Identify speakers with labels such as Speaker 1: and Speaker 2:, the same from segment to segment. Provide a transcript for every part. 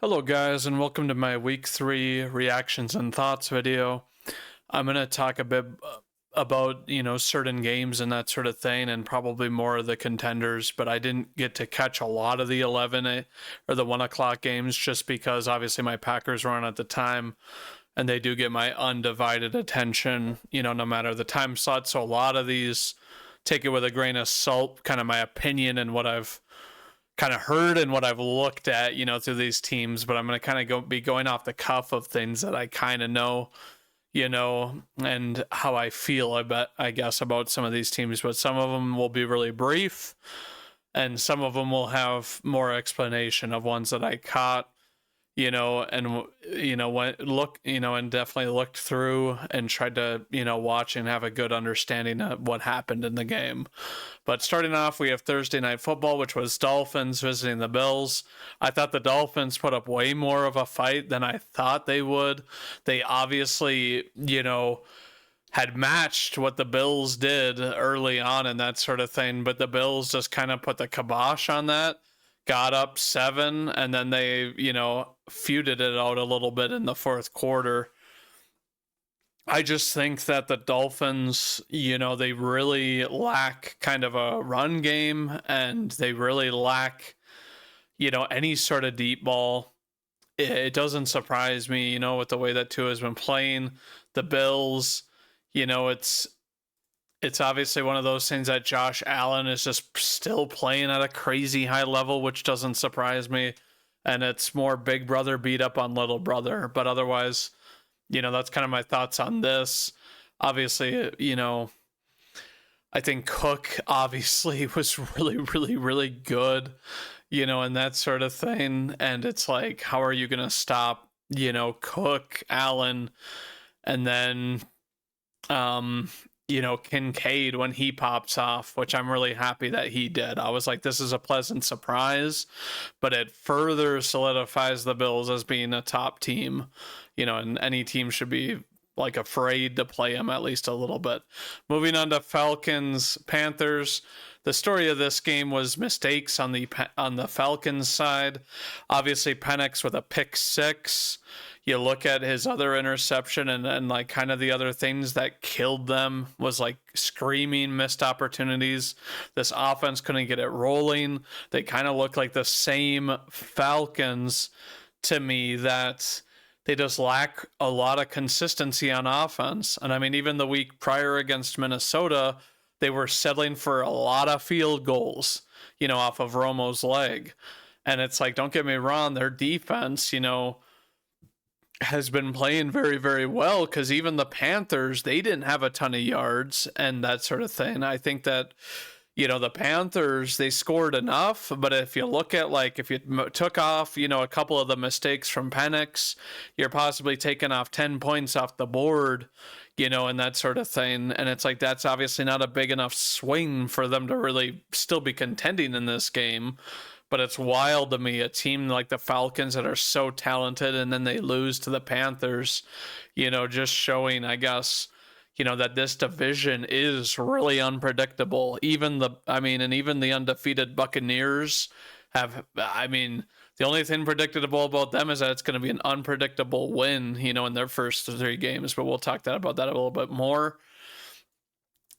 Speaker 1: Hello, guys, and welcome to my week 3 reactions and thoughts video. I'm going to talk a bit about, certain games and that sort of thing, and probably more of the contenders, but I didn't get to catch a lot of the 11 or the 1 o'clock games just because obviously my Packers were on at the time, and they do get my undivided attention, no matter the time slot. So a lot of these take it with a grain of salt, kind of my opinion and what I've kind of heard and what I've looked at, through these teams, but I'm going to kind of be going off the cuff of things that I kind of know, and how I feel, I guess, about some of these teams. But some of them will be really brief, and some of them will have more explanation of ones that I caught, and and definitely looked through and tried to watch and have a good understanding of what happened in the game. But starting off, we have Thursday Night Football, which was Dolphins visiting the Bills. I thought the Dolphins put up way more of a fight than I thought they would. They obviously had matched what the Bills did early on and that sort of thing, but the Bills just kind of put the kibosh on that, got up 7, and then they, feuded it out a little bit in the fourth quarter. I just think that the Dolphins, they really lack kind of a run game, and they really lack, any sort of deep ball. It doesn't surprise me, with the way that Tua has been playing. The Bills, it's obviously one of those things that Josh Allen is just still playing at a crazy high level, which doesn't surprise me. And it's more big brother beat up on little brother. But otherwise, that's kind of my thoughts on this. Obviously, I think Cook obviously was really, really, really good, and that sort of thing. And it's like, how are you going to stop, Cook, Allen, and then, Kincaid when he pops off, which I'm really happy that he did. I was like, this is a pleasant surprise, but it further solidifies the Bills as being a top team, and any team should be like afraid to play them at least a little bit. Moving on to Falcons, Panthers. The story of this game was mistakes on the Falcons side. Obviously, Penix with a pick 6. You look at his other interception and like kind of the other things that killed them was like screaming missed opportunities. This offense couldn't get it rolling. They kind of look like the same Falcons to me, that they just lack a lot of consistency on offense. And I mean, even the week prior against Minnesota, they were settling for a lot of field goals, off of Romo's leg. And it's like, don't get me wrong, their defense, has been playing very, very well, because even the Panthers, they didn't have a ton of yards and that sort of thing. I think that, the Panthers, they scored enough, but if you look at, like, if you took off, a couple of the mistakes from Penix, you're possibly taking off 10 points off the board, and that sort of thing. And it's like, that's obviously not a big enough swing for them to really still be contending in this game. But it's wild to me, a team like the Falcons that are so talented, and then they lose to the Panthers, just showing, I guess, that this division is really unpredictable. Even the undefeated Buccaneers the only thing predictable about them is that it's going to be an unpredictable win, in their first 3 games. But we'll talk about that a little bit more.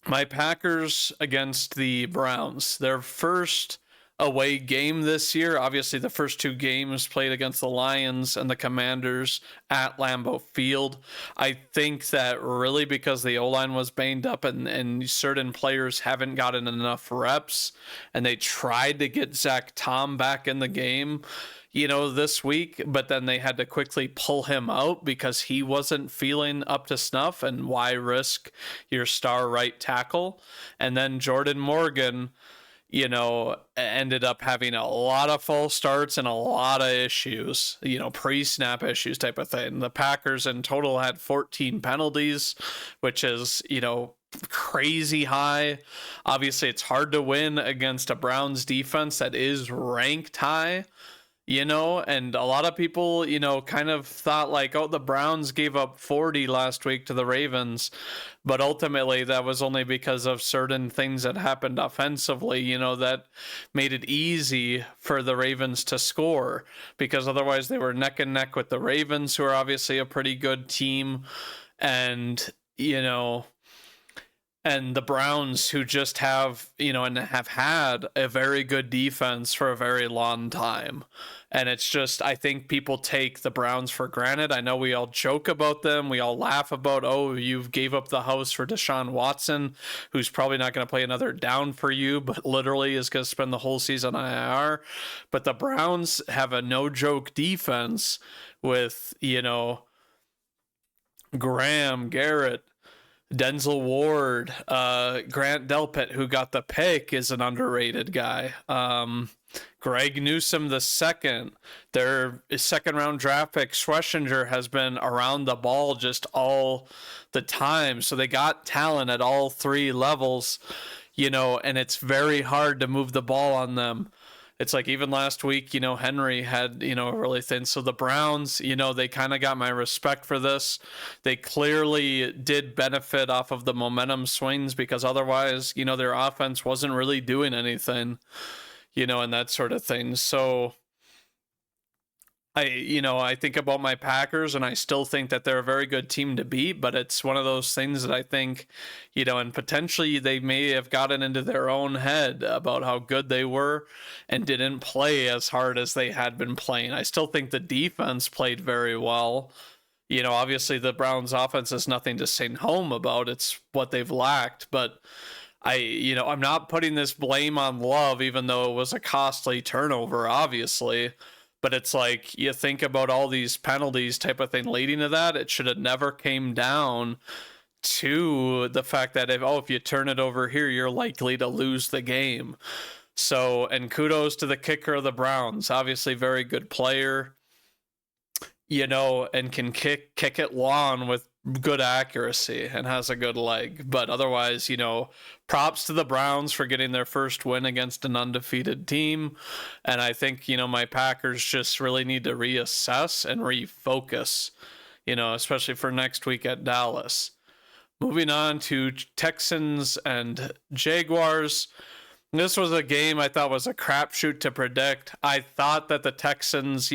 Speaker 1: My Packers against the Browns, their first away game this year. Obviously, the first 2 games played against the Lions and the Commanders at Lambeau Field. I think that really because the O-line was banged up and certain players haven't gotten enough reps, and they tried to get Zach Tom back in the game, this week, but then they had to quickly pull him out because he wasn't feeling up to snuff, and why risk your star right tackle? And then Jordan Morgan, ended up having a lot of false starts and a lot of issues, pre-snap issues type of thing. The Packers in total had 14 penalties, which is, crazy high. Obviously, it's hard to win against a Browns defense that is ranked high, And a lot of people, kind of thought like, oh, the Browns gave up 40 last week to the Ravens, but ultimately that was only because of certain things that happened offensively, that made it easy for the Ravens to score, because otherwise they were neck and neck with the Ravens, who are obviously a pretty good team, and, and the Browns, who just have, and have had a very good defense for a very long time. And it's just, I think people take the Browns for granted. I know we all joke about them. We all laugh about, oh, you gave up the house for Deshaun Watson, who's probably not going to play another down for you, but literally is going to spend the whole season on IR. But the Browns have a no-joke defense with, Graham, Garrett, Denzel Ward, Grant Delpit, who got the pick, is an underrated guy. Greg Newsome the second, their second round draft pick, Schlesinger, has been around the ball just all the time. So they got talent at all three levels, and it's very hard to move the ball on them. It's like even last week, Henry had, a really thin. So the Browns, they kind of got my respect for this. They clearly did benefit off of the momentum swings, because otherwise, their offense wasn't really doing anything, and that sort of thing. So I think about my Packers, and I still think that they're a very good team to beat, but it's one of those things that I think, and potentially they may have gotten into their own head about how good they were and didn't play as hard as they had been playing. I still think the defense played very well. Obviously the Browns offense is nothing to sing home about. It's what they've lacked, but I'm not putting this blame on Love, even though it was a costly turnover, obviously. But it's like, you think about all these penalties type of thing leading to that. It should have never came down to the fact that if you turn it over here, you're likely to lose the game. So, and kudos to the kicker of the Browns. Obviously very good player, and can kick it long with good accuracy and has a good leg. But otherwise, props to the Browns for getting their first win against an undefeated team. And I think, my Packers just really need to reassess and refocus, especially for next week at Dallas. Moving on to Texans and Jaguars. This was a game I thought was a crapshoot to predict. I thought that the Texans,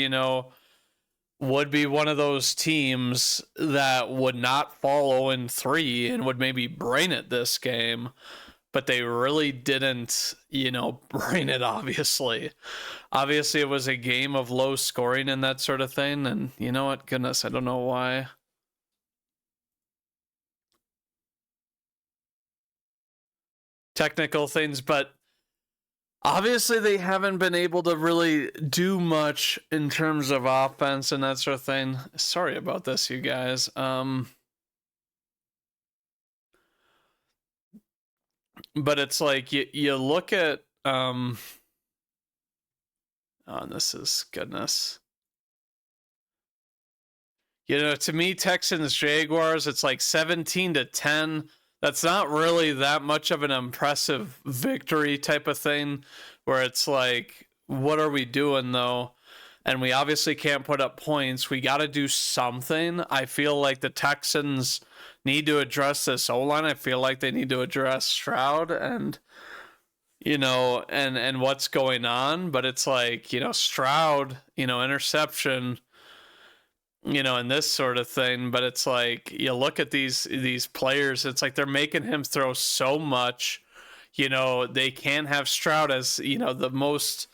Speaker 1: would be one of those teams that would not fall 0-3 and would maybe brain it this game, but they really didn't, brain it, obviously. Obviously, it was a game of low scoring and that sort of thing, and you know what? Goodness, I don't know why. Technical things, but obviously they haven't been able to really do much in terms of offense and that sort of thing. Sorry about this, you guys. But it's like you look at oh, this is goodness. To me, Texans Jaguars, it's like 17-10. That's not really that much of an impressive victory type of thing, where it's like, what are we doing though? And we obviously can't put up points. We got to do something. I feel like the Texans need to address this O-line. I feel like they need to address Stroud and, and what's going on. But it's like, Stroud, interception, and this sort of thing. But it's like, you look at these players, it's like they're making him throw so much. They can't have Stroud as, the most,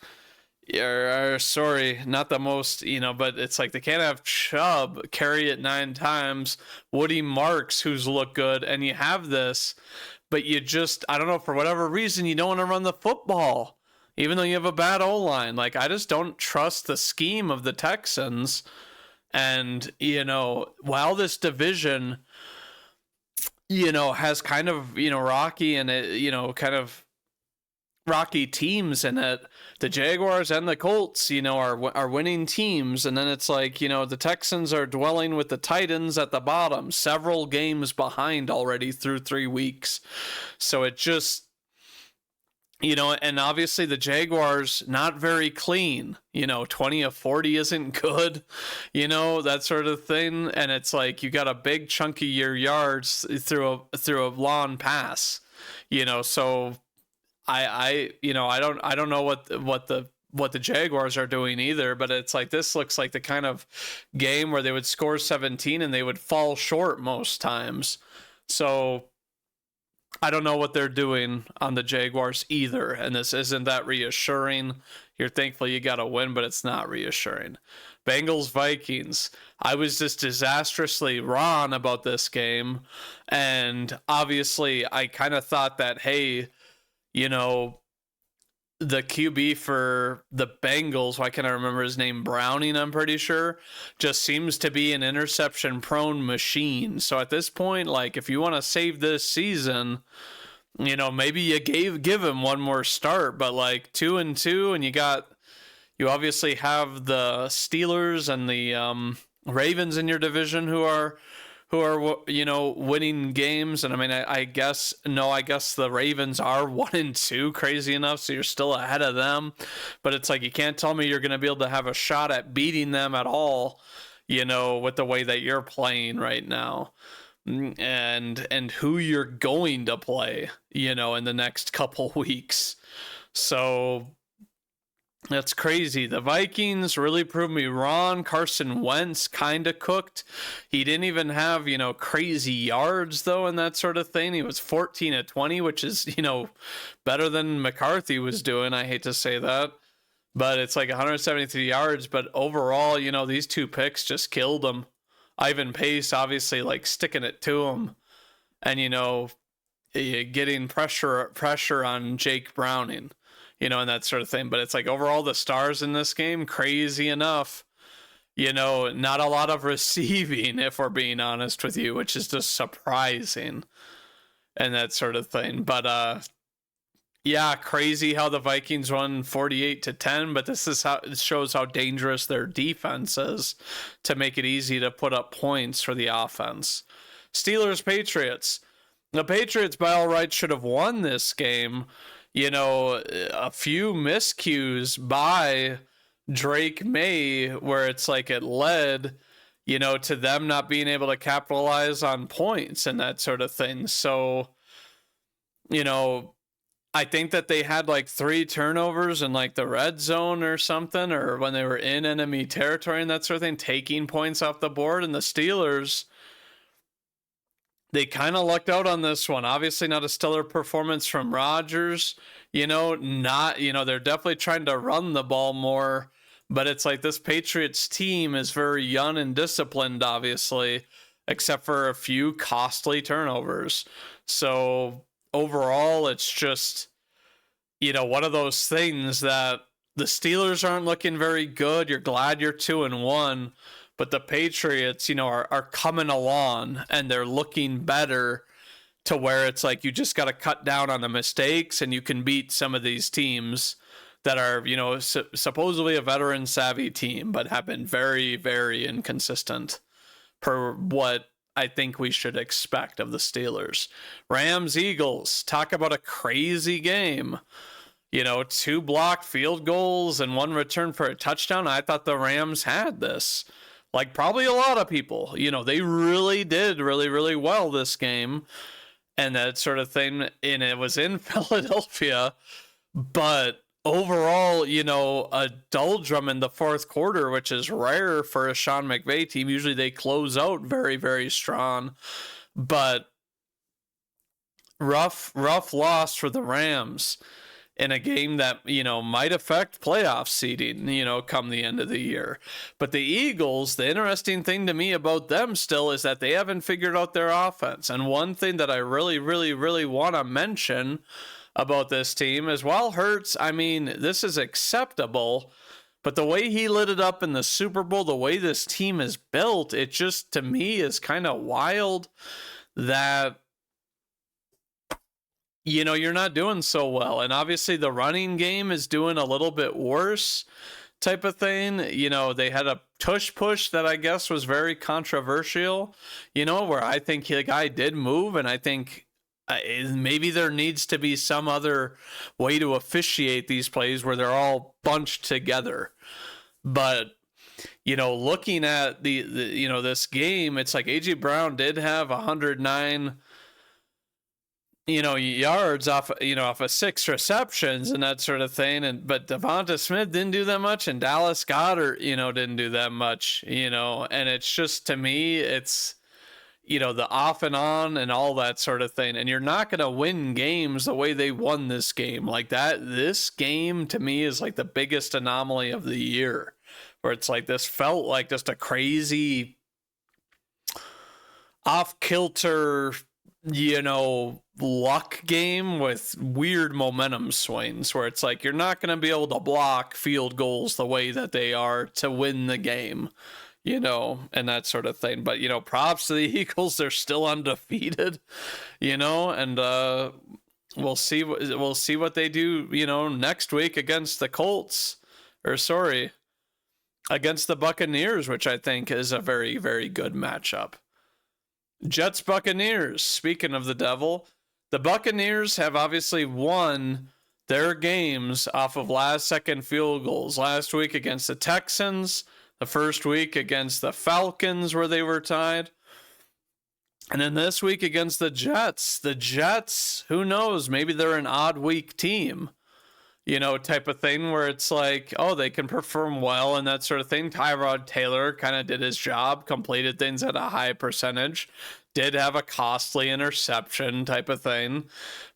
Speaker 1: or sorry, not the most, but it's like they can't have Chubb carry it 9 times, Woody Marks, who's looked good, and you have this, but you just, I don't know, for whatever reason, you don't want to run the football, even though you have a bad O-line. Like, I just don't trust the scheme of the Texans. And, while this division, has kind of, rocky and, kind of rocky teams in it, the Jaguars and the Colts, are winning teams. And then it's like, the Texans are dwelling with the Titans at the bottom, several games behind already through 3 weeks. So it just, And obviously the Jaguars not very clean. 20 of 40 isn't good, that sort of thing. And it's like you got a big chunk of your yards through a long pass. So I don't know what the Jaguars are doing either, but it's like this looks like the kind of game where they would score 17 and they would fall short most times. So I don't know what they're doing on the Jaguars either, and this isn't that reassuring. You're thankful you got a win, but it's not reassuring. Bengals Vikings. I was just disastrously wrong about this game, and obviously I kind of thought that, hey, the QB for the Bengals, why can't I remember his name? Browning, I'm pretty sure, just seems to be an interception prone machine. So at this point, like, if you want to save this season, maybe you give him one more start, but like 2-2, and you obviously have the Steelers and the Ravens in your division who are winning games. And I mean, I guess the Ravens are 1-2, crazy enough, so you're still ahead of them. But it's like, you can't tell me you're going to be able to have a shot at beating them at all, with the way that you're playing right now, and who you're going to play, in the next couple weeks. So that's crazy. The Vikings really proved me wrong. Carson Wentz kind of cooked. He didn't even have, crazy yards, though, and that sort of thing. He was 14 of 20, which is, better than McCarthy was doing. I hate to say that. But it's like 173 yards. But overall, these two picks just killed him. Ivan Pace, obviously, like, sticking it to him. And, getting pressure on Jake Browning. And that sort of thing. But it's like, overall, the stars in this game, crazy enough, not a lot of receiving, if we're being honest with you, which is just surprising, and that sort of thing. But yeah, crazy how the Vikings won 48-10, but this shows how dangerous their defense is to make it easy to put up points for the offense. Steelers Patriots. The Patriots, by all rights, should have won this game. A few miscues by Drake May, where it's like it led, to them not being able to capitalize on points and that sort of thing. So, I think that they had like 3 turnovers in like the red zone or something, or when they were in enemy territory and that sort of thing, taking points off the board. And the Steelers, they kind of lucked out on this one. Obviously not a stellar performance from Rodgers, they're definitely trying to run the ball more, but it's like this Patriots team is very young and disciplined, obviously, except for a few costly turnovers. So overall, it's just, one of those things that the Steelers aren't looking very good. You're glad you're 2-1. But the Patriots, are coming along and they're looking better, to where it's like you just got to cut down on the mistakes and you can beat some of these teams that are, supposedly a veteran savvy team, but have been very, very inconsistent per what I think we should expect of the Steelers. Rams Eagles, talk about a crazy game. 2 blocked field goals and 1 return for a touchdown. I thought the Rams had this. Like probably a lot of people, they really did really, really well this game and that sort of thing. And it was in Philadelphia, but overall, a doldrum in the fourth quarter, which is rare for a Sean McVay team. Usually they close out very, very strong, but rough loss for the Rams in a game that, might affect playoff seeding, come the end of the year. But the Eagles, the interesting thing to me about them still is that they haven't figured out their offense. And one thing that I really, really, really want to mention about this team is, while Hurts, I mean, this is acceptable, but the way he lit it up in the Super Bowl, the way this team is built, it just, to me, is kind of wild that you're not doing so well. And obviously the running game is doing a little bit worse type of thing. They had a tush push that I guess was very controversial, where I think the guy did move, and I think Maybe there needs to be some other way to officiate these plays where they're all bunched together. But looking at the this game, it's like AJ Brown did have 109 yards off of 6 receptions and that sort of thing, but Devonta Smith didn't do that much, and Dallas Goedert didn't do that much, and it's just, to me, it's the off and on and all that sort of thing. And you're not going to win games the way they won this game like that. This game, to me, is like the biggest anomaly of the year, where it's like this felt like just a crazy off-kilter, luck game with weird momentum swings, where it's like you're not going to be able to block field goals the way that they are to win the game. And that sort of thing. But, props to the Eagles. They're still undefeated, and we'll see what they do, next week against the Colts, against the Buccaneers, which I think is a very, very good matchup. Jets Buccaneers. Speaking of the devil, the Buccaneers have obviously won their games off of last second field goals. Last week against the Texans, the first week against the Falcons where they were tied, and then this week against the Jets. The Jets, who knows, maybe they're an odd week team, type of thing, where it's like, oh, they can perform well and that sort of thing. Tyrod Taylor kind of did his job, completed things at a high percentage, did have a costly interception type of thing.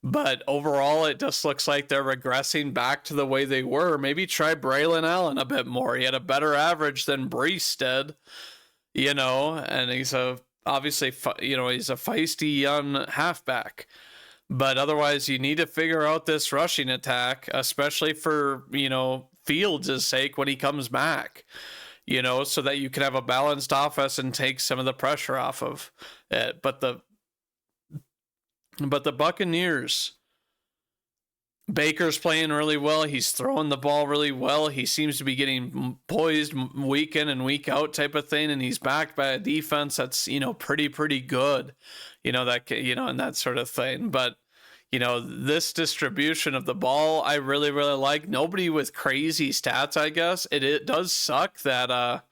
Speaker 1: But overall, it just looks like they're regressing back to the way they were. Maybe try Braylon Allen a bit more. He had a better average than Breece did, and he's obviously he's a feisty young halfback. But otherwise, you need to figure out this rushing attack, especially for, Fields' sake when he comes back, so that you can have a balanced offense and take some of the pressure off of it. But the Buccaneers, Baker's playing really well. He's throwing the ball really well. He seems to be getting poised week in and week out type of thing. And he's backed by a defense that's, pretty good, and that sort of thing. But, this distribution of the ball, I really, really like. Nobody with crazy stats, I guess. It does suck that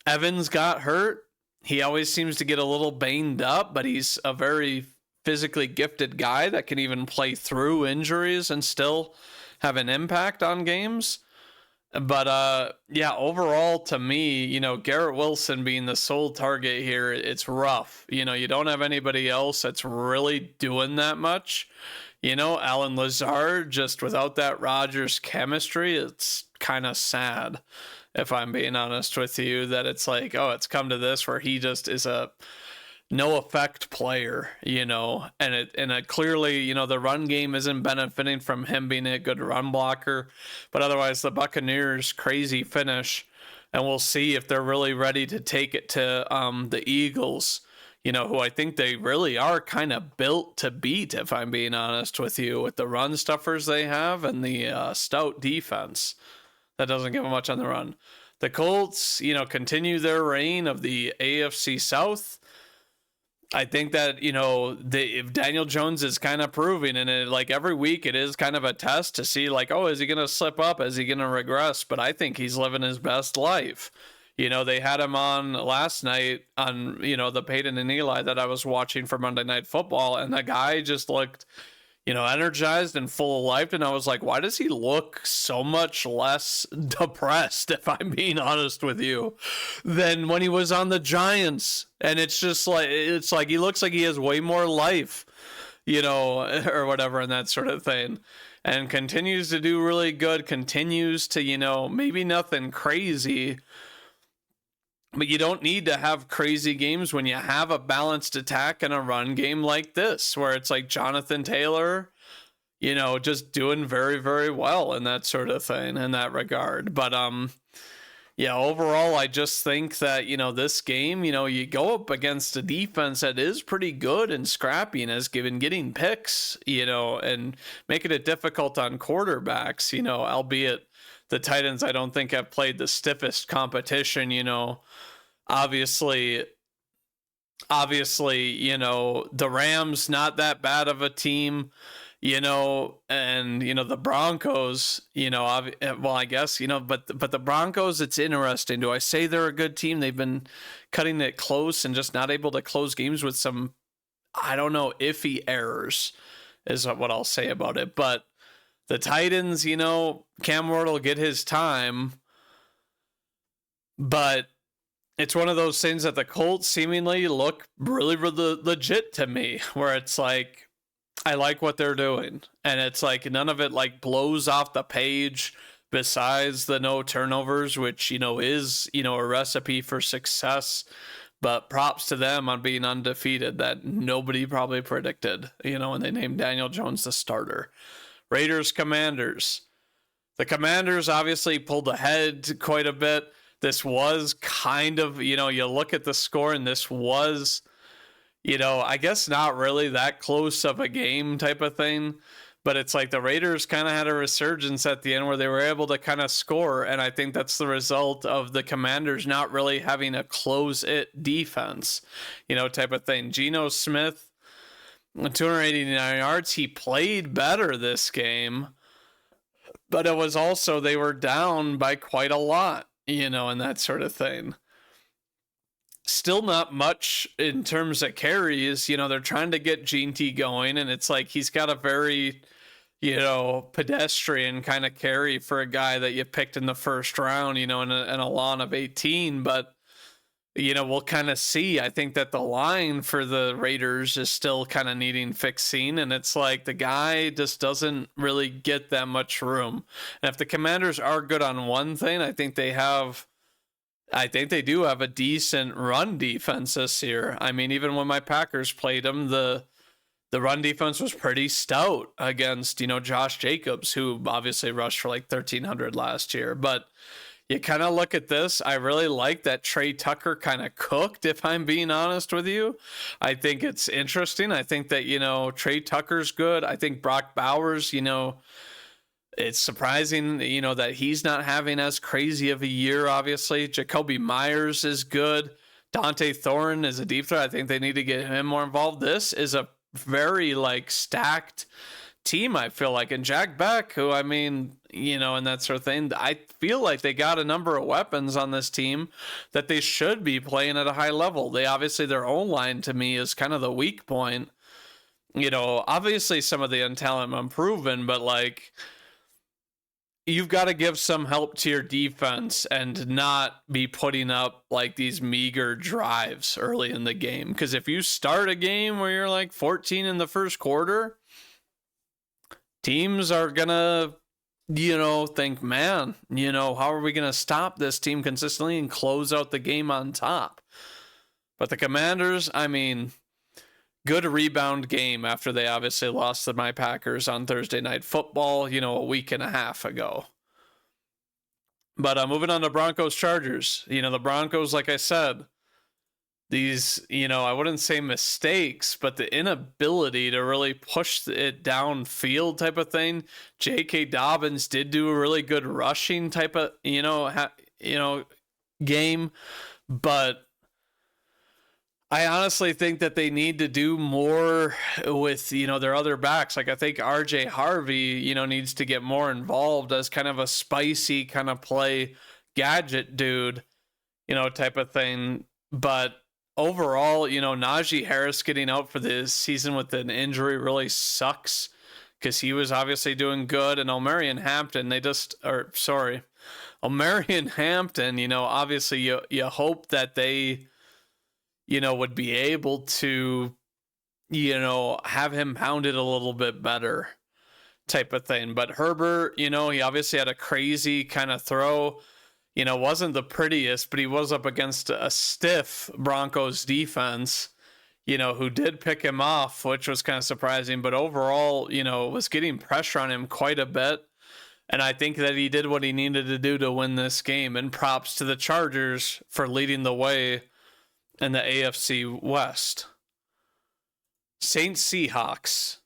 Speaker 1: Evans got hurt. He always seems to get a little banged up, but he's a very physically gifted guy that can even play through injuries and still have an impact on games. But overall, to me, Garrett Wilson being the sole target here, it's rough. You don't have anybody else that's really doing that much. Allen Lazard, just without that Rodgers chemistry, it's kind of sad, if I'm being honest with you, that it's like, oh, it's come to this where he just is a no effect player, and it clearly, the run game isn't benefiting from him being a good run blocker. But otherwise, the Buccaneers, crazy finish, and we'll see if they're really ready to take it to the Eagles, who I think they really are kind of built to beat, if I'm being honest with you, with the run stuffers they have and the stout defense that doesn't give them much on the run. The Colts, continue their reign of the AFC South. I think that, if Daniel Jones is kind of proving, and like every week it is kind of a test to see like, oh, is he going to slip up? Is he going to regress? But I think he's living his best life. They had him on last night on, the Peyton and Eli that I was watching for Monday Night Football. And the guy just looked, energized and full of life. And I was like, why does he look so much less depressed, if I'm being honest with you, than when he was on the Giants? And it's just like, he looks like he has way more life, or whatever, and that sort of thing. And continues to do really good, continues to, maybe nothing crazy, but you don't need to have crazy games when you have a balanced attack and a run game like this, where it's like Jonathan Taylor, just doing very, very well and that sort of thing in that regard. But, overall, I just think that, this game, you go up against a defense that is pretty good and scrappy and has getting picks, and making it difficult on quarterbacks, albeit the Titans, I don't think, have played the stiffest competition, obviously obviously, the Rams, not that bad of a team, and, the Broncos, well, I guess, but the Broncos, it's interesting. Do I say they're a good team? They've been cutting it close and just not able to close games with some, I don't know, iffy errors is what I'll say about it. But the Titans, Cam Ward will get his time, but it's one of those things that the Colts seemingly look really, really legit to me, where it's like, I like what they're doing. And it's like none of it like blows off the page besides the no turnovers, which, is, a recipe for success. But props to them on being undefeated that nobody probably predicted, when they named Daniel Jones the starter. Raiders, Commanders. The Commanders obviously pulled ahead quite a bit. This was kind of, you look at the score and this was, I guess not really that close of a game type of thing. But it's like the Raiders kind of had a resurgence at the end where they were able to kind of score. And I think that's the result of the Commanders not really having a close it defense, type of thing. Geno Smith, 289 yards. He played better this game. But it was also, they were down by quite a lot, and that sort of thing. Still not much in terms of carries. They're trying to get Gene T going, and it's like he's got a very, pedestrian kind of carry for a guy that you picked in the first round, in a lawn of 18. But, we'll kind of see. I think that the line for the Raiders is still kind of needing fixing, and it's like the guy just doesn't really get that much room. And if the Commanders are good on one thing, I think they do have a decent run defense this year. I mean, even when my Packers played them, the run defense was pretty stout against, Josh Jacobs, who obviously rushed for like 1,300 last year. But you kind of look at this. I really like that Trey Tucker kind of cooked, if I'm being honest with you. I think it's interesting. I think that, Trey Tucker's good. I think Brock Bowers, it's surprising, that he's not having as crazy of a year, obviously. Jacoby Myers is good. Dante Thorne is a deep threat. I think they need to get him more involved. This is a very, stacked team, I feel like. And Jack Beck, who, I mean, and that sort of thing, I feel like they got a number of weapons on this team that they should be playing at a high level. Their own line, to me, is kind of the weak point. Obviously some of the talent unproven, but, you've got to give some help to your defense and not be putting up these meager drives early in the game. Because if you start a game where you're 14 in the first quarter, teams are going to, think, man, how are we going to stop this team consistently and close out the game on top? But the Commanders, I mean, good rebound game after they obviously lost to my Packers on Thursday Night Football, a week and a half ago. But moving on to Broncos Chargers, the Broncos, like I said, these, I wouldn't say mistakes, but the inability to really push it downfield type of thing. J.K. Dobbins did do a really good rushing type of, game, but I honestly think that they need to do more with, their other backs. I think RJ Harvey, needs to get more involved as kind of a spicy kind of play gadget dude, type of thing. But overall, Najee Harris getting out for this season with an injury really sucks because he was obviously doing good. And Omarion Hampton, Omarion Hampton, obviously you hope that they, would be able to, have him pounded a little bit better type of thing. But Herbert, he obviously had a crazy kind of throw, wasn't the prettiest, but he was up against a stiff Broncos defense, who did pick him off, which was kind of surprising. But overall, was getting pressure on him quite a bit. And I think that he did what he needed to do to win this game. And props to the Chargers for leading the way in the AFC West. Saints Seahawks.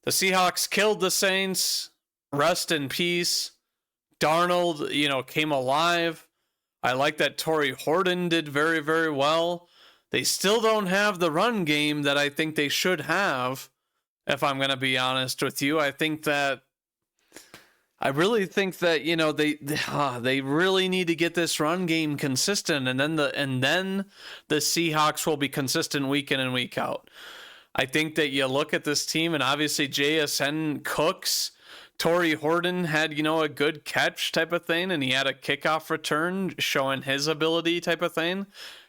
Speaker 1: The Seahawks killed the Saints. Rest in peace. Darnold, came alive. I like that Torrey Horton did very, very well. They still don't have the run game that I think they should have, if I'm going to be honest with you. I really think that, you know, they really need to get this run game consistent, and then the Seahawks will be consistent week in and week out. I think that you look at this team, and obviously JSN cooks. Torrey Horton had, you know, a good catch type of thing, and he had a kickoff return showing his ability type of thing.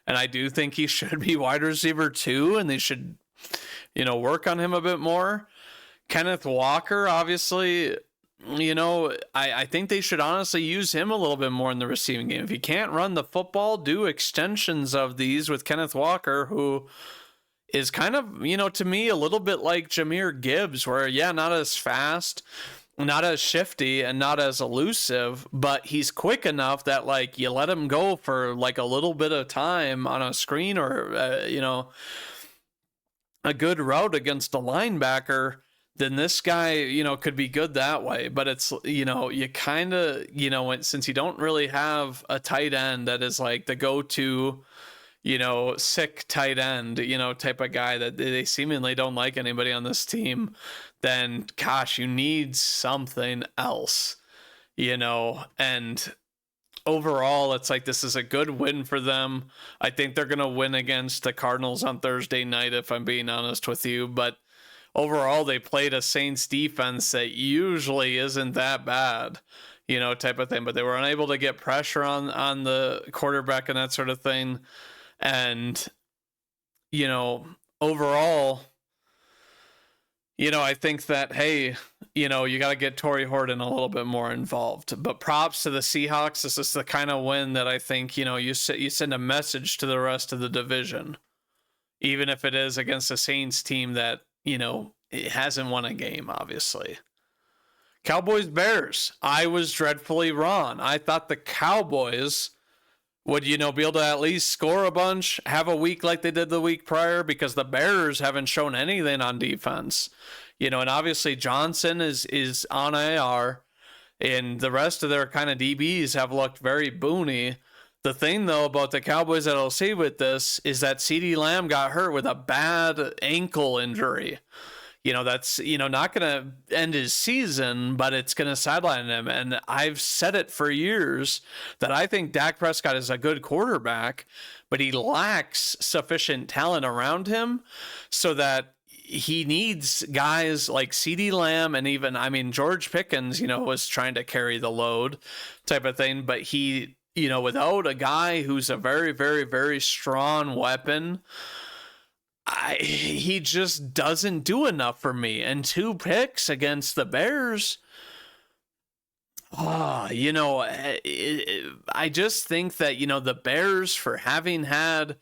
Speaker 1: And I do think he should be wide receiver 2, and they should, you know, work on him a bit more. Kenneth Walker, obviously, you know, I think they should honestly use him a little bit more in the receiving game. If you can't run the football, do extensions of these with Kenneth Walker, who is kind of, you know, to me, a little bit like Jahmyr Gibbs, where, yeah, not as fast, not as shifty, and not as elusive, but he's quick enough that, like, you let him go for, like, a little bit of time on a screen or, you know, a good route against a linebacker, then this guy, you know, could be good that way. But it's, you know, you kind of, you know, since you don't really have a tight end that is like the go-to, you know, sick tight end, you know, type of guy, that they seemingly don't like anybody on this team, then gosh, you need something else, you know. And overall, it's like, this is a good win for them. I think they're going to win against the Cardinals on Thursday night, if I'm being honest with you. But overall, they played a Saints defense that usually isn't that bad, you know, type of thing. But they were unable to get pressure on the quarterback and that sort of thing. And, you know, overall, you know, I think that, hey, you know, you got to get Torrey Horton a little bit more involved. But props to the Seahawks. This is the kind of win that I think, you know, you send a message to the rest of the division, even if it is against a Saints team that, you know, it hasn't won a game, obviously. Cowboys-Bears. I was dreadfully wrong. I thought the Cowboys would, you know, be able to at least score a bunch, have a week like they did the week prior, because the Bears haven't shown anything on defense. You know, and obviously Johnson is on IR, and the rest of their kind of DBs have looked very boony. The thing, though, about the Cowboys that I'll see with this is that CeeDee Lamb got hurt with a bad ankle injury. You know, that's, you know, not going to end his season, but it's going to sideline him. And I've said it for years that I think Dak Prescott is a good quarterback, but he lacks sufficient talent around him, so that he needs guys like CeeDee Lamb, and even, I mean, George Pickens, you know, was trying to carry the load type of thing, but he, you know, without a guy who's a very, very, very strong weapon, he just doesn't do enough for me. And 2 picks against the Bears, you know, I just think that, you know, the Bears, for having had,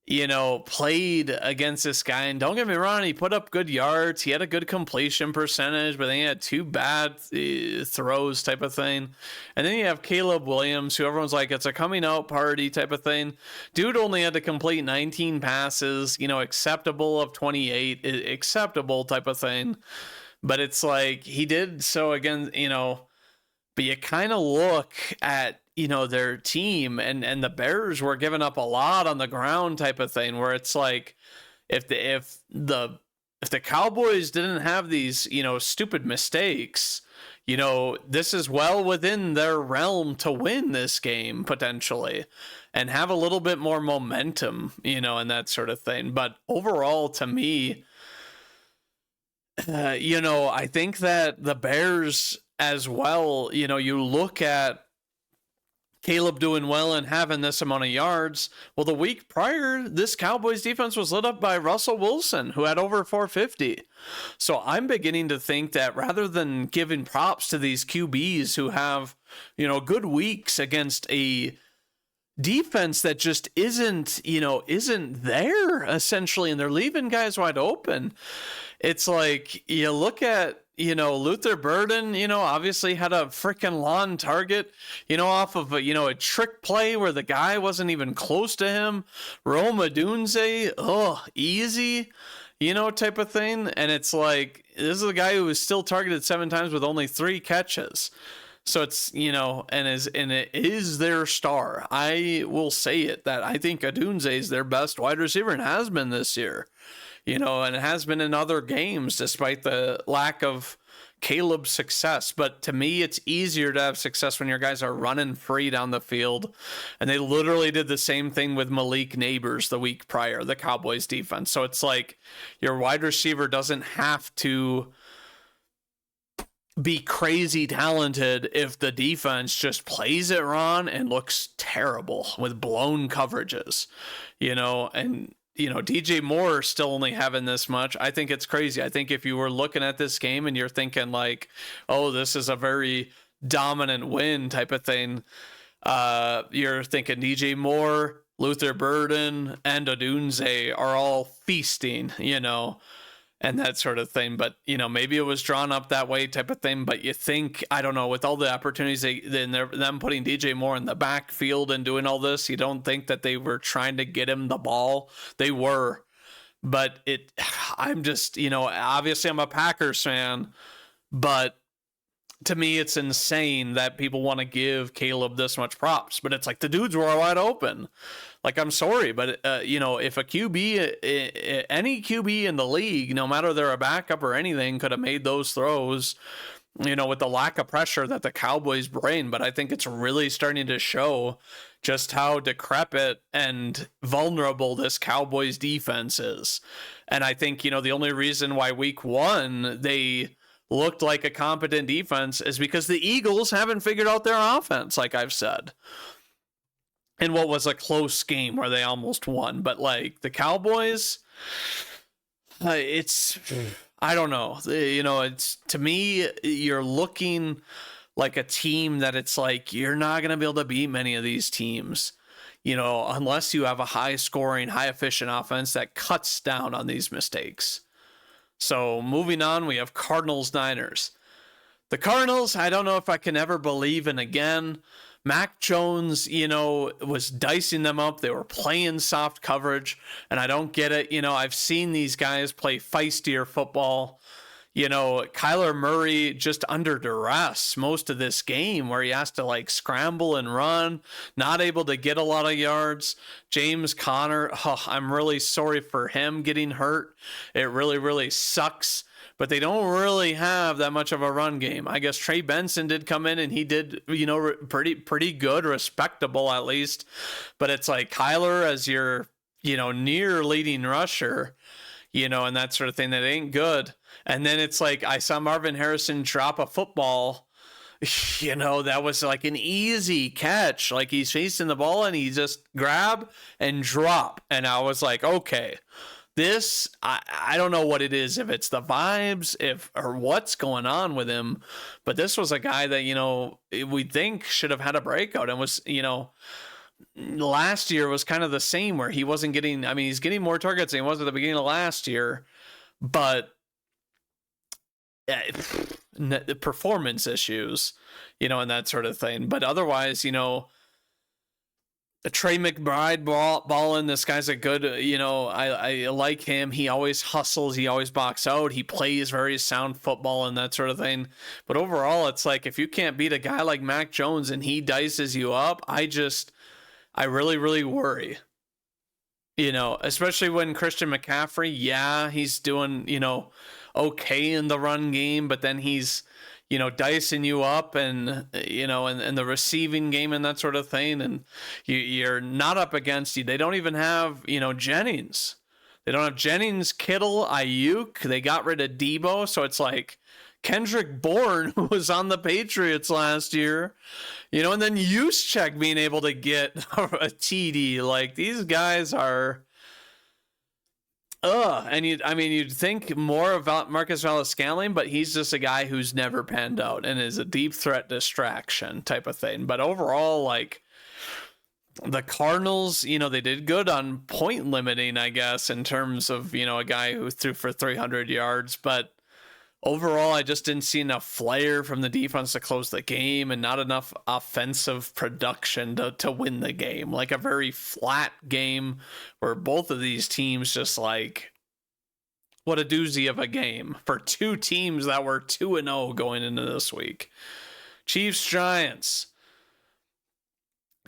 Speaker 1: you know, played against this guy, and don't get me wrong, he put up good yards, he had a good completion percentage, but then he had 2 bad throws type of thing. And then you have Caleb Williams, who everyone's like, it's a coming out party type of thing. Dude only had to complete 19 passes, you know, acceptable of 28, acceptable type of thing. But it's like, he did so again, you know, but you kind of look at, you know, their team, and the Bears were giving up a lot on the ground type of thing, where it's like, if the Cowboys didn't have these, you know, stupid mistakes, you know, this is well within their realm to win this game potentially and have a little bit more momentum, you know, and that sort of thing. But overall, to me, you know, I think that the Bears as well, you know, you look at Caleb doing well and having this amount of yards. Well, the week prior, this Cowboys defense was lit up by Russell Wilson, who had over 450. So I'm beginning to think that rather than giving props to these QBs who have, you know, good weeks against a defense that just isn't there essentially, and they're leaving guys wide open, it's like, you look at, you know, Luther Burden, you know, obviously had a freaking lawn target, you know, off of a, you know, a trick play where the guy wasn't even close to him. Rome Odunze, easy, you know, type of thing. And it's like, this is a guy who was still targeted 7 times with only 3 catches. So it's, and it is their star. I will say it that I think Odunze is their best wide receiver and has been this year. And it has been in other games despite the lack of Caleb's success. But to me, it's easier to have success when your guys are running free down the field. And they literally did the same thing with Malik Neighbors the week prior, the Cowboys defense. So it's like your wide receiver doesn't have to be crazy talented if the defense just plays it wrong and looks terrible with blown coverages, and DJ Moore still only having this much. I think it's crazy. I think if you were looking at this game and you're thinking like, oh, this is a very dominant win type of thing, you're thinking DJ Moore, Luther Burden, and Odunze are all feasting, and that sort of thing. But, maybe it was drawn up that way type of thing. But you think, I don't know, with all the opportunities, them putting DJ Moore in the backfield and doing all this, you don't think that they were trying to get him the ball. They were. But I'm just, obviously I'm a Packers fan, but to me, it's insane that people want to give Caleb this much props. But it's like the dudes were wide open. Like, I'm sorry, but, if a QB, any QB in the league, no matter they're a backup or anything, could have made those throws, with the lack of pressure that the Cowboys bring. But I think it's really starting to show just how decrepit and vulnerable this Cowboys defense is. And I think, the only reason why week one they looked like a competent defense is because the Eagles haven't figured out their offense, like I've said. In what was a close game where they almost won. But like the Cowboys, it's, I don't know. It's, to me, you're looking like a team that it's like, you're not going to be able to beat many of these teams, unless you have a high scoring, high efficient offense that cuts down on these mistakes. So moving on, we have Cardinals Niners. The Cardinals, I don't know if I can ever believe in again. Mac Jones, was dicing them up. They were playing soft coverage, and I don't get it. I've seen these guys play feistier football. Kyler Murray just under duress most of this game where he has to like scramble and run, not able to get a lot of yards. James Conner, I'm really sorry for him getting hurt. It really, really sucks. But they don't really have that much of a run game. I guess Trey Benson did come in and he did, pretty good, respectable at least. But it's like Kyler as your, near leading rusher, and that sort of thing. That ain't good. And then it's like I saw Marvin Harrison drop a football, that was like an easy catch. Like he's chasing the ball and he just grab and drop. And I was like, okay. This, I don't know what it is, if it's the vibes, or what's going on with him, but this was a guy that, we think should have had a breakout and was, last year was kind of the same where he wasn't getting, he's getting more targets than he was at the beginning of last year, but the performance issues, and that sort of thing. But otherwise, the Trey McBride balling, this guy's a good, I like him. He always hustles. He always box out. He plays very sound football and that sort of thing. But overall, it's like if you can't beat a guy like Mac Jones and he dices you up, I really, really worry. Especially when Christian McCaffrey, he's doing, okay in the run game, but then he's, dicing you up and, and the receiving game and that sort of thing. And you're not up against you. They don't even have, Jennings. They don't have Jennings, Kittle, Ayuk. They got rid of Debo. So it's like Kendrick Bourne, who was on the Patriots last year, and then Juszczyk being able to get a TD. Like these guys are, and you'd think more about Marcus Valdes-Scantling, but he's just a guy who's never panned out and is a deep threat distraction type of thing. But overall, like the Cardinals, they did good on point limiting, I guess, in terms of, a guy who threw for 300 yards. But overall, I just didn't see enough flair from the defense to close the game and not enough offensive production to win the game. Like a very flat game where both of these teams just like, what a doozy of a game for two teams that were 2-0 going into this week. Chiefs Giants.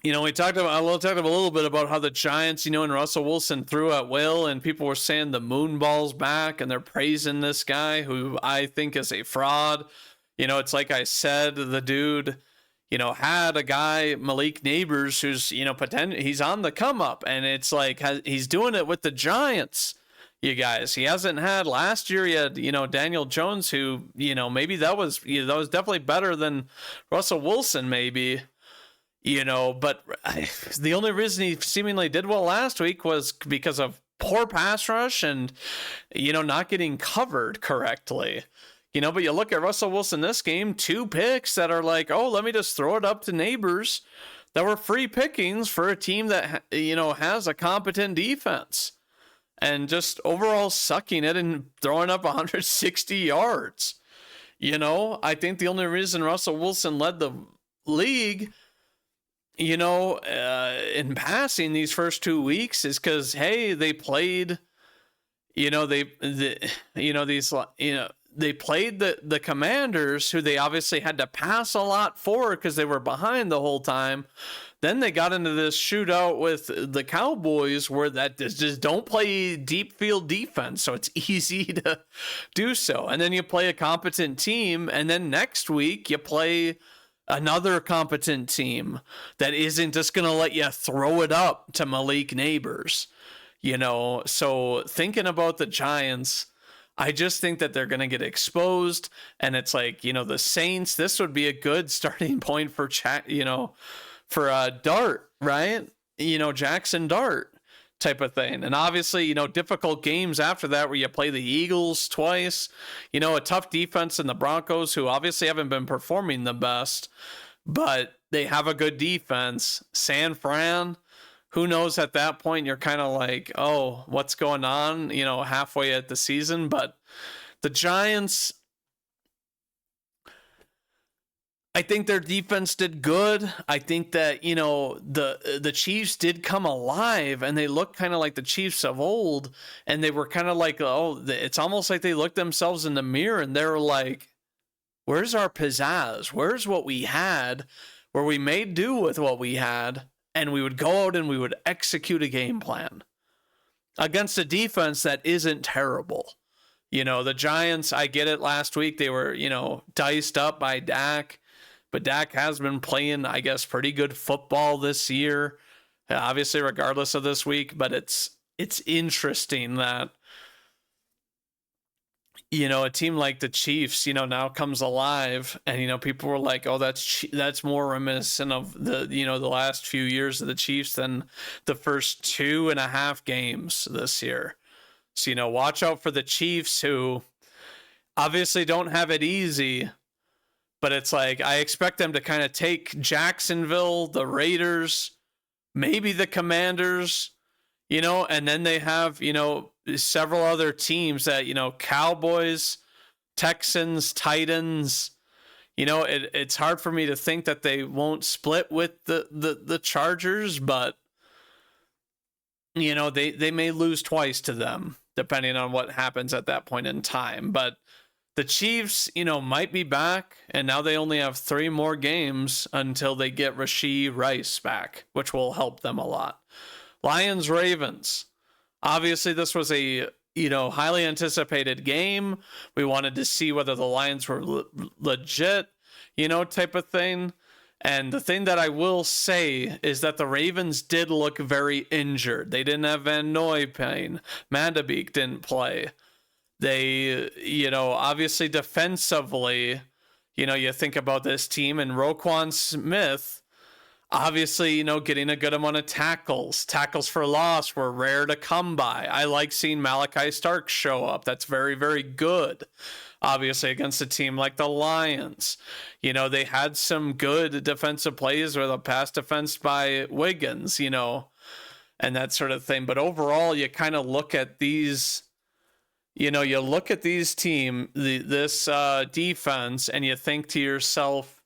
Speaker 1: We talked a little bit about how the Giants, and Russell Wilson threw at will, and people were saying the moon ball's back, and they're praising this guy who I think is a fraud. It's like I said, the dude, had a guy, Malik Nabers, who's, he's on the come up, and it's like he's doing it with the Giants, you guys. He hasn't had last year. He had, Daniel Jones, who, maybe that was definitely better than Russell Wilson, maybe. But the only reason he seemingly did well last week was because of poor pass rush and, not getting covered correctly. But you look at Russell Wilson this game, 2 picks that are like, oh, let me just throw it up to Nabers, that were free pickings for a team that, has a competent defense, and just overall sucking it and throwing up 160 yards. I think the only reason Russell Wilson led the league, in passing these first 2 weeks is because, hey, they played, they played the Commanders, who they obviously had to pass a lot for because they were behind the whole time. Then they got into this shootout with the Cowboys where that just don't play deep field defense, so it's easy to do so. And then you play a competent team, and then next week you play another competent team that isn't just going to let you throw it up to Malik Nabers. So thinking about the Giants, I just think that they're going to get exposed, and it's like, the Saints, this would be a good starting point for Dart, right? Jackson Dart type of thing. And obviously, difficult games after that where you play the Eagles twice, a tough defense in the Broncos, who obviously haven't been performing the best, but they have a good defense. San Fran, who knows at that point, you're kind of like, oh, what's going on, halfway at the season. But the Giants, I think their defense did good. I think that, the Chiefs did come alive, and they looked kind of like the Chiefs of old, and they were kind of like, oh, it's almost like they looked themselves in the mirror and they were like, where's our pizzazz? Where's what we had, where we made do with what we had, and we would go out and we would execute a game plan against a defense that isn't terrible. The Giants, I get it, last week they were, diced up by Dak. But Dak has been playing, I guess, pretty good football this year, obviously regardless of this week. But it's interesting that, a team like the Chiefs, now comes alive, and, people were like, oh, that's more reminiscent of the, the last few years of the Chiefs than the first 2.5 games this year. So, watch out for the Chiefs, who obviously don't have it easy. But it's like, I expect them to kind of take Jacksonville, the Raiders, maybe the Commanders, and then they have, several other teams that, Cowboys, Texans, Titans. It's hard for me to think that they won't split with the Chargers, but, they may lose twice to them, depending on what happens at that point in time. But the Chiefs, might be back, and now they only have 3 more games until they get Rashee Rice back, which will help them a lot. Lions, Ravens. Obviously, this was a, highly anticipated game. We wanted to see whether the Lions were legit, type of thing. And the thing that I will say is that the Ravens did look very injured. They didn't have Van Noy playing. Mandabeek didn't play. They, obviously defensively, you think about this team, and Roquan Smith, obviously, getting a good amount of tackles. Tackles for loss were rare to come by. I like seeing Malachi Starks show up. That's very, very good. Obviously, against a team like the Lions. They had some good defensive plays with a pass defense by Wiggins, and that sort of thing. But overall, you kind of look at these... you look at these this defense, and you think to yourself,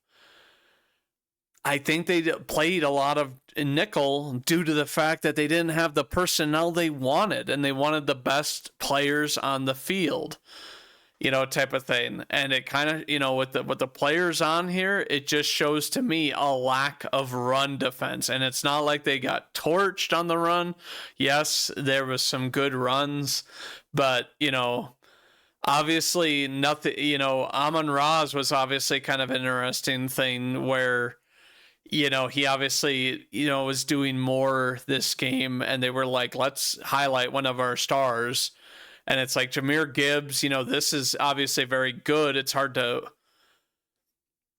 Speaker 1: I think they played a lot of nickel due to the fact that they didn't have the personnel they wanted, and they wanted the best players on the field. type of thing. And it kind of, with the players on here, it just shows to me a lack of run defense. And it's not like they got torched on the run. Yes, there was some good runs, but obviously nothing. Amon-Ra was obviously kind of an interesting thing where he obviously, was doing more this game, and they were like, let's highlight one of our stars. And it's like Jahmyr Gibbs, this is obviously very good. It's hard to,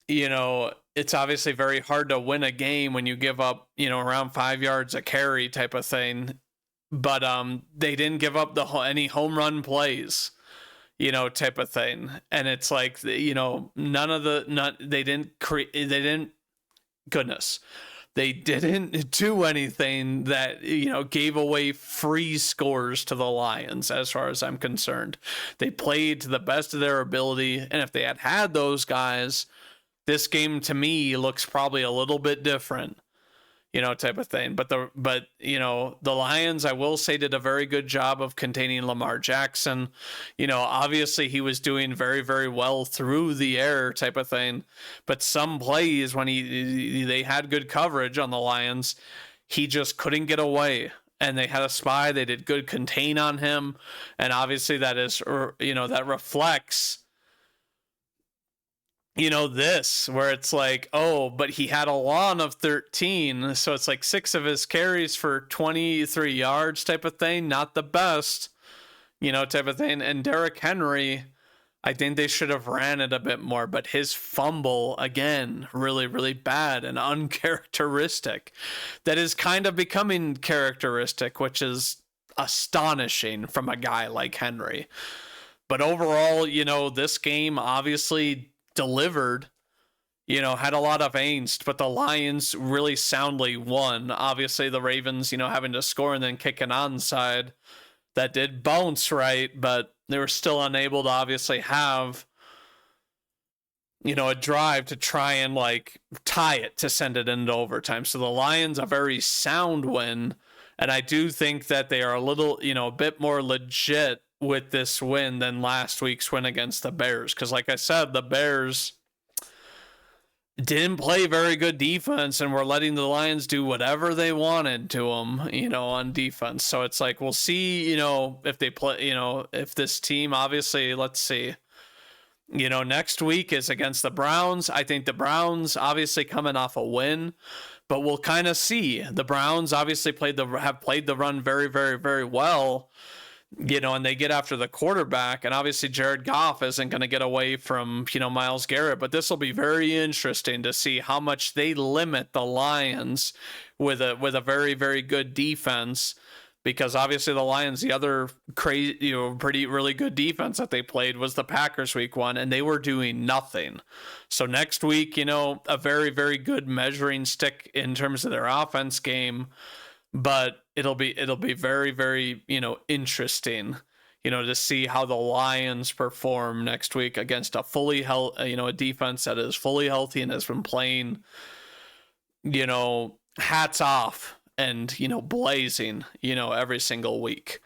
Speaker 1: it's obviously very hard to win a game when you give up, around 5 yards a carry type of thing. But they didn't give up any home run plays, type of thing. And it's like, they didn't do anything that gave away free scores to the Lions. As far as I'm concerned, they played to the best of their ability, and if they had those guys, this game to me looks probably a little bit different, type of thing. But the Lions, I will say, did a very good job of containing Lamar Jackson. Obviously he was doing very, very well through the air type of thing. But some plays when they had good coverage on the Lions, he just couldn't get away. And they had a spy. They did good contain on him. And obviously that is, that reflects this, where it's like, oh, but he had a lawn of 13, so it's like 6 of his carries for 23 yards type of thing. Not the best, type of thing. And Derrick Henry, I think they should have ran it a bit more, but his fumble, again, really, really bad and uncharacteristic. That is kind of becoming characteristic, which is astonishing from a guy like Henry. But overall, this game obviously delivered, had a lot of angst, but the Lions really soundly won. Obviously the Ravens, having to score and then kick an onside that did bounce right, but they were still unable to obviously have a drive to try and like tie it to send it into overtime. So the Lions, a very sound win, and I do think that they are a little, a bit more legit with this win than last week's win against the Bears. Because like I said, the Bears didn't play very good defense and were letting the Lions do whatever they wanted to them, on defense. So it's like, we'll see, if they play, if this team, obviously, let's see, next week is against the Browns. I think the Browns obviously coming off a win, but we'll kind of see. The Browns obviously have played the run very, very, very well. And they get after the quarterback, and obviously Jared Goff isn't going to get away from, Myles Garrett, but this will be very interesting to see how much they limit the Lions with a very, very good defense, because obviously the Lions, the other crazy, really good defense that they played was the Packers week 1, and they were doing nothing. So next week, a very, very good measuring stick in terms of their offense game. But it'll be very, very, interesting, to see how the Lions perform next week against a fully a defense that is fully healthy and has been playing, hats off and, blazing, every single week.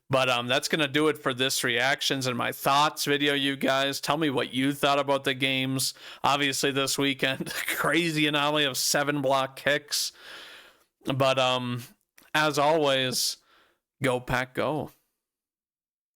Speaker 1: But that's going to do it for this reactions and my thoughts video, you guys. Tell me what you thought about the games. Obviously this weekend, crazy anomaly of 7 block kicks. But as always, go Pack Go.